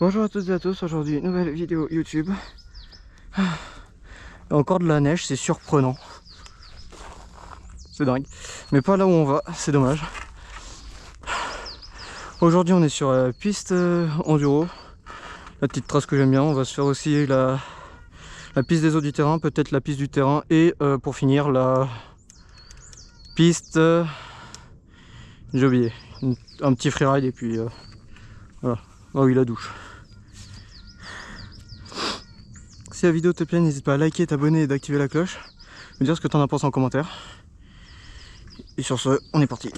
Bonjour à toutes et à tous, aujourd'hui nouvelle vidéo YouTube. Encore de la neige, c'est surprenant. C'est dingue. Mais pas là où on va, c'est dommage. Aujourd'hui on est sur la piste enduro. La petite trace que j'aime bien, on va se faire aussi la piste des eaux du terrain, peut-être la piste du terrain. Et pour finir la piste... j'ai oublié. Un petit freeride et puis voilà. Oh oui, la douche. Si la vidéo te plaît, n'hésite pas à liker, t'abonner et d'activer la cloche. Me dire ce que t'en as pensé en commentaire. Et sur ce, on est parti.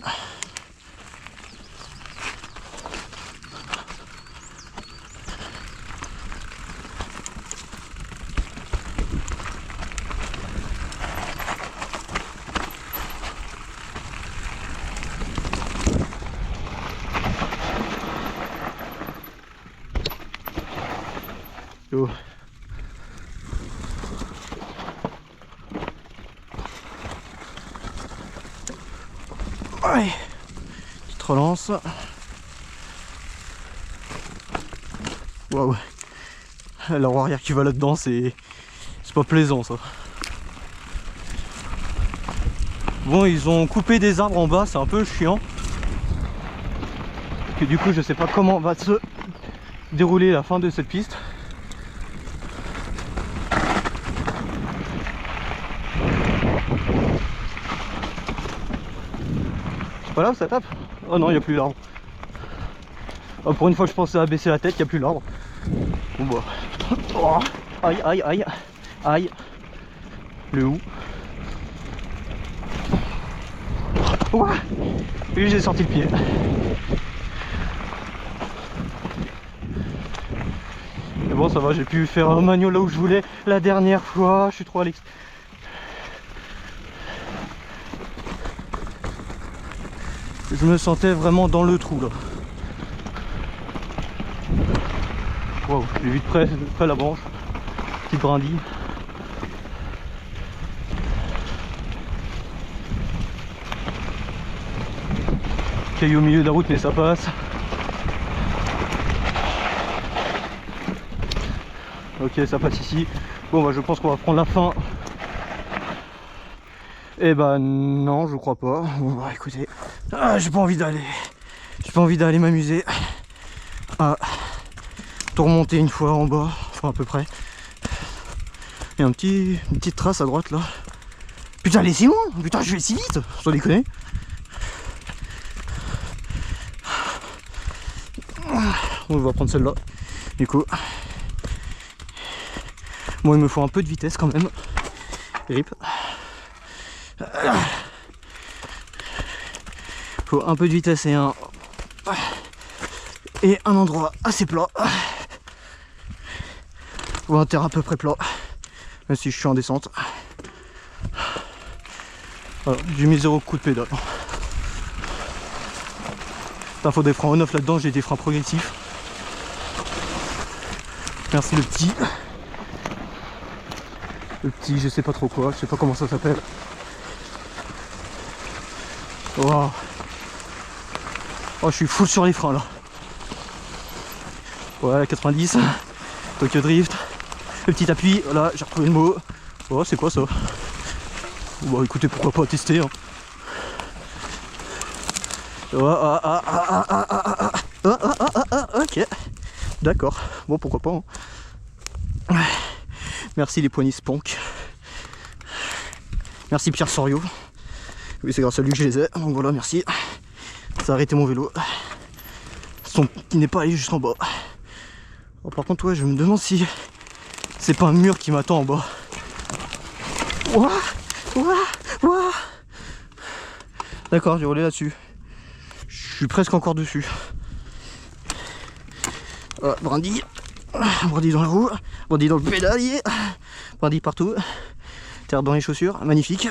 Yo. Ouais. Petite relance. Waouh. La roue arrière qui va là-dedans, c'est pas plaisant ça. Bon, ils ont coupé des arbres en bas, c'est un peu chiant. Et du coup, je sais pas comment va se dérouler la fin de cette piste. C'est pas là où ça tape? Oh non, il n'y a plus l'arbre. Oh, pour une fois, je pensais à baisser la tête, il n'y a plus l'arbre. Bon bah. Oh, aïe, aïe, aïe, aïe. Le où? Ouah, et j'ai sorti le pied. Mais bon, ça va, j'ai pu faire un manual là où je voulais la dernière fois. Je suis trop à l'ex. Je me sentais vraiment dans le trou là. Waouh, j'ai vu de près la branche. Petite brindille. Caillou au milieu de la route, mais ça passe. Ok, ça passe ici. Bon bah je pense qu'on va prendre la fin. Eh bah non, je crois pas. Bon bah écoutez, j'ai pas envie d'aller. J'ai pas envie d'aller m'amuser à tout remonter une fois en bas, enfin à peu près. Il y a une petite trace à droite là. Putain, laissez-moi. Putain, je vais si vite, sans déconner. On va prendre celle-là. Du coup, moi il me faut un peu de vitesse quand même. Rip. Faut un peu de vitesse et un endroit assez plat. Ou un terrain à peu près plat. Même si je suis en descente. Voilà, j'ai mis 0 coup de pédale. Il faut des freins on-off là-dedans, j'ai des freins progressifs. Merci le petit. Le petit, je sais pas trop quoi, je sais pas comment ça s'appelle. Wow. Oh, je suis full sur les freins là. Voilà, 90. Tokyo Drift. Le petit appui, voilà, j'ai retrouvé le mot. Oh, c'est quoi ça? Bon, écoutez, pourquoi pas tester. Hein. Ok. D'accord. Bon, pourquoi pas. Hein. Merci les poignées Sponk. Merci Pierre Sorio. Oui, c'est grâce à lui que je les ai. Donc voilà, merci. Ça a arrêté mon vélo. Qui n'est pas allé jusqu'en bas. Oh, par contre, ouais, je me demande si c'est pas un mur qui m'attend en bas. Ouah, ouah, ouah. D'accord, j'ai roulé là-dessus. Je suis presque encore dessus. Brindille. Brindille dans la roue. Brindille dans le pédalier. Brindille partout. Terre dans les chaussures. Magnifique.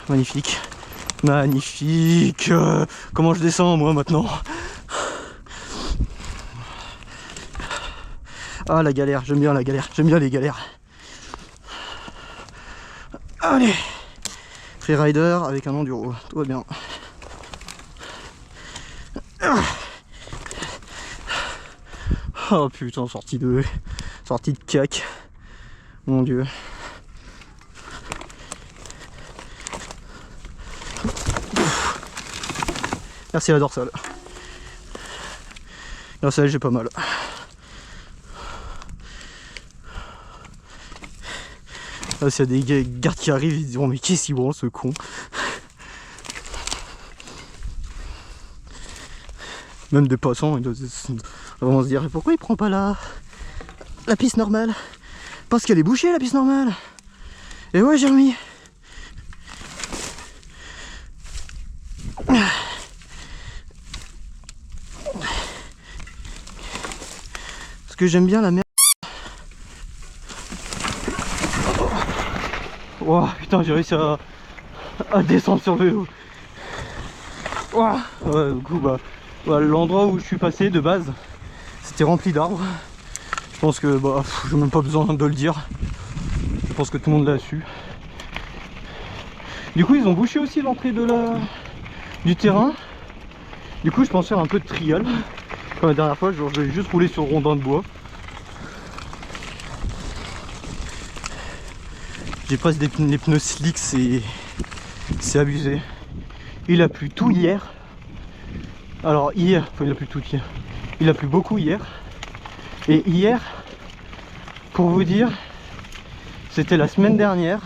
Magnifique. Magnifique. Comment je descends moi maintenant? Ah la galère, j'aime bien la galère, j'aime bien les galères. Allez, freerider avec un enduro, tout va bien. Oh putain, sortie de cac. Mon dieu. Merci la dorsale. Grâce à elle, j'ai pas mal. Là, s'il y a des gardes qui arrivent, ils diront mais qu'est-ce qu'il branle ce con. Même des passants, ils doivent vraiment se dire pourquoi il prend pas la piste normale. Parce qu'elle est bouchée la piste normale. Et ouais, Jérémy. Parce que j'aime bien la merde. Oh putain, j'ai réussi à descendre sur vélo. Oh, ouais, du coup, bah, l'endroit où je suis passé de base, c'était rempli d'arbres. Je pense que bah, j'ai même pas besoin de le dire. Je pense que tout le monde l'a su. Du coup, ils ont bouché aussi l'entrée du terrain. Du coup, je pense faire un peu de trial. Comme la dernière fois, genre, je vais juste rouler sur le rondin de bois. J'ai presque les pneus slick, c'est abusé. Il a plu tout hier. Alors hier, enfin il a plu tout hier. Il a plu beaucoup hier. Et hier, pour vous dire, c'était la semaine dernière.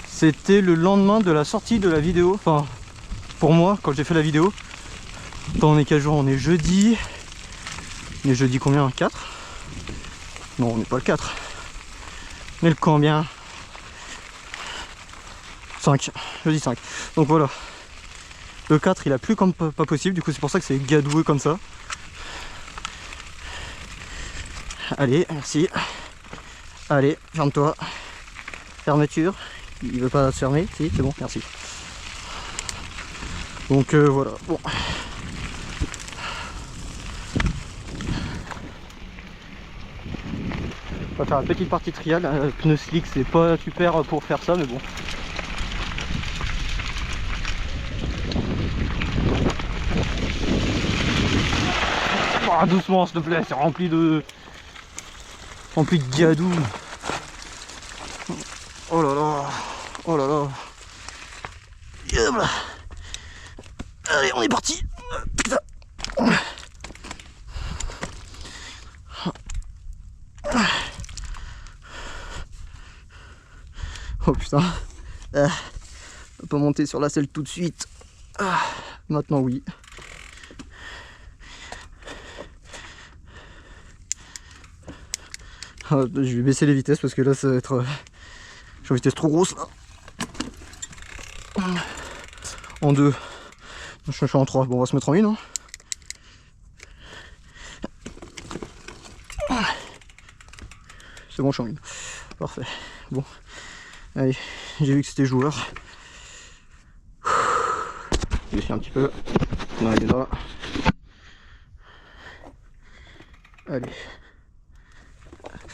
C'était le lendemain de la sortie de la vidéo. Enfin, pour moi, quand j'ai fait la vidéo. Attends, on est quel jour? On est jeudi. On est jeudi combien? 4? Non, on n'est pas le 4. On est le combien? 5. Jeudi 5. Donc voilà. Le 4, il a plu comme pas possible. Du coup, c'est pour ça que c'est gadoueux comme ça. Allez, merci. Allez, ferme-toi. Fermeture. Il veut pas se fermer? Si, c'est bon, merci. Donc voilà. Bon. On va faire une petite partie trial. Pneu slick, c'est pas super pour faire ça, mais bon. Oh, doucement, s'il te plaît, c'est rempli de gadou. Oh là là, oh là là. Allez, on est parti. Putain. Oh putain. On va pas monter sur la selle tout de suite. Maintenant oui. Je vais baisser les vitesses parce que là ça va être... j'ai une vitesse trop grosse là. En 2. Je suis en 3. Bon, on va se mettre en 1. Hein. C'est bon, je suis en 1. Parfait. Bon. Allez, j'ai vu que c'était joueur. Je vais essayer un petit peu. On est là. Allez.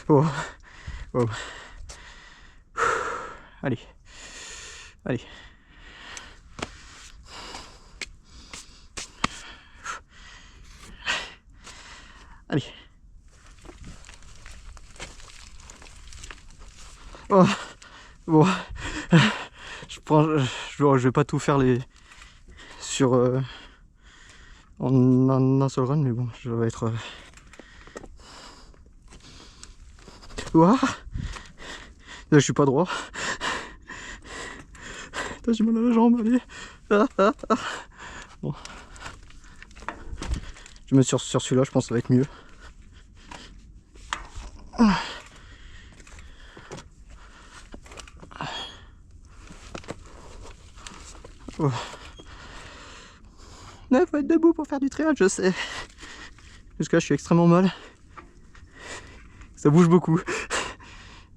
Oh. Oh. Allez. Allez. Allez. Oh. Bon. Je vais pas tout faire sur en un seul run, mais bon, je vais être... Ouah. Là, je suis pas droit. J'ai mal à la jambe, allez. Bon. Je vais mettre sur celui-là, je pense que ça va être mieux. Oh. Il faut être debout pour faire du trial, je sais. Jusqu'à là, je suis extrêmement mal. Ça bouge beaucoup.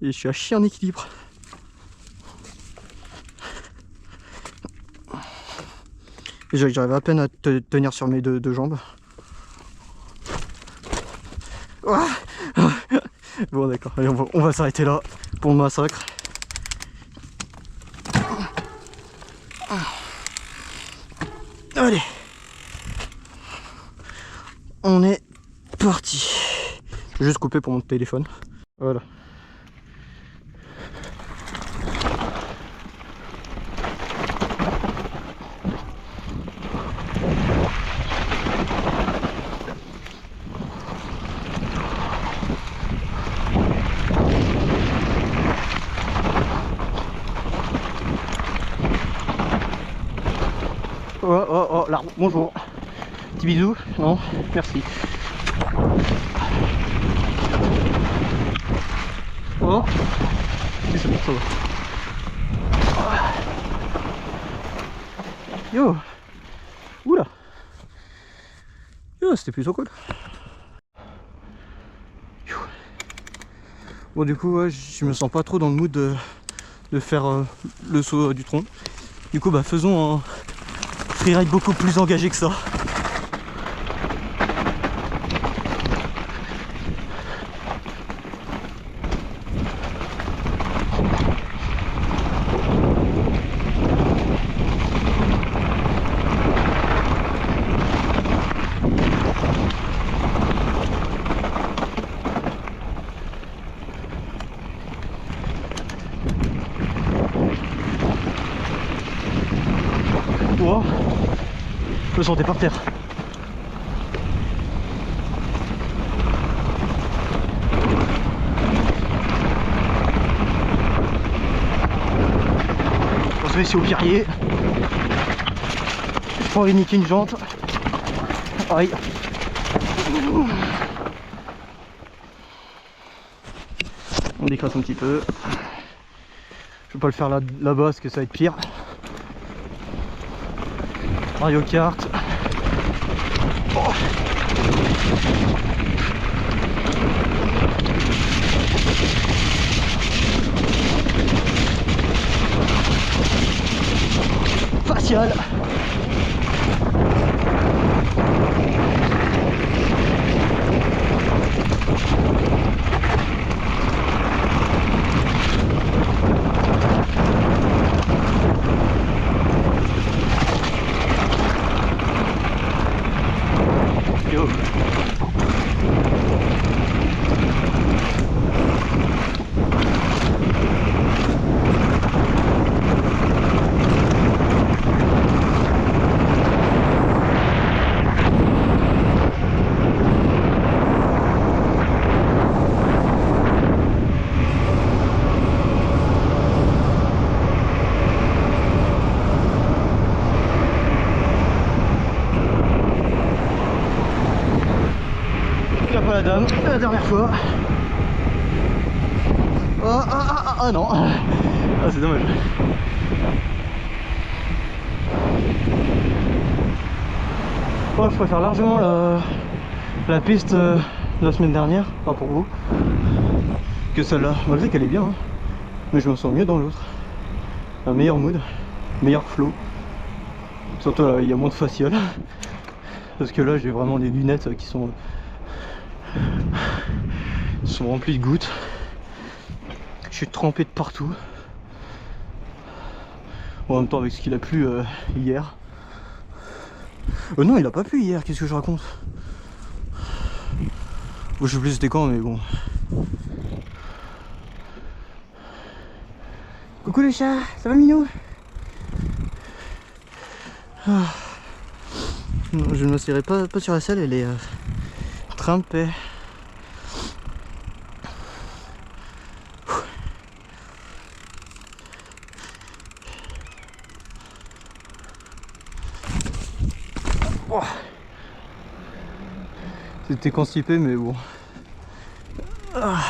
Et je suis à chier en équilibre. Et j'arrive à peine à tenir sur mes deux jambes. Bon d'accord, allez, on va s'arrêter là pour le massacre. Allez. on est parti. Je vais juste couper pour mon téléphone. Voilà. Oh, oh, oh, l'arbre, bonjour. Petit bisou, non, merci. Oh, si c'est bon, ça va. Yo, oula. Yo, c'était plutôt cool. Bon, du coup, ouais, je me sens pas trop dans le mood de faire le saut du tronc. Du coup, bah, faisons un freeride beaucoup plus engagé que ça. Wow. Je me sentais par terre. On se met ici au pierrier. Je prends niquer une jante. Aïe. On décrasse un petit peu. Je vais pas le faire là-bas parce que ça va être pire. Mario Kart. Oh. Facial. Yo. Pas la dame, la dernière fois. Ah non. Ah, c'est dommage. Oh, je préfère largement la piste de la semaine dernière, pas pour vous, que celle-là. Malgré qu'elle est bien, hein. Mais je me sens mieux dans l'autre. Un meilleur mood, meilleur flow. Surtout là, il y a moins de facial. Parce que là, j'ai vraiment des lunettes qui sont remplies de gouttes. Je suis trempé de partout. En même temps, avec ce qu'il a plu hier. Non, il a pas plu hier, qu'est-ce que je raconte? Bon, je sais plus c'était quand, mais bon. Coucou les chats, ça va Minou? Ah. Non, je ne m'assierai pas sur la selle, elle est trempée. Oh. C'était constipé, mais bon. Ah.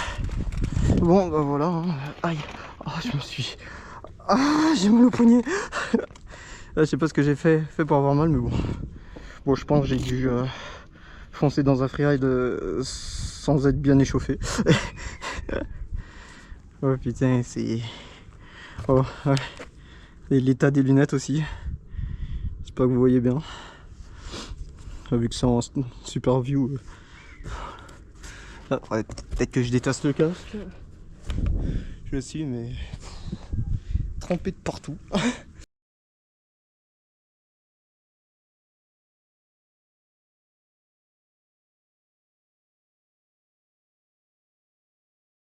Bon, bah voilà. Hein. Aïe. Oh, je me suis... Ah, j'ai mal au poignet. Je sais pas ce que j'ai fait pour avoir mal, mais bon. Bon, je pense que j'ai dû foncer dans un freeride sans être bien échauffé. Oh putain, c'est... Oh, ouais. Et l'état des lunettes aussi. J'espère que vous voyez bien. Vu que c'est en super view. Ah, ouais, peut-être que je détasse le casque. Je suis, mais trempé de partout.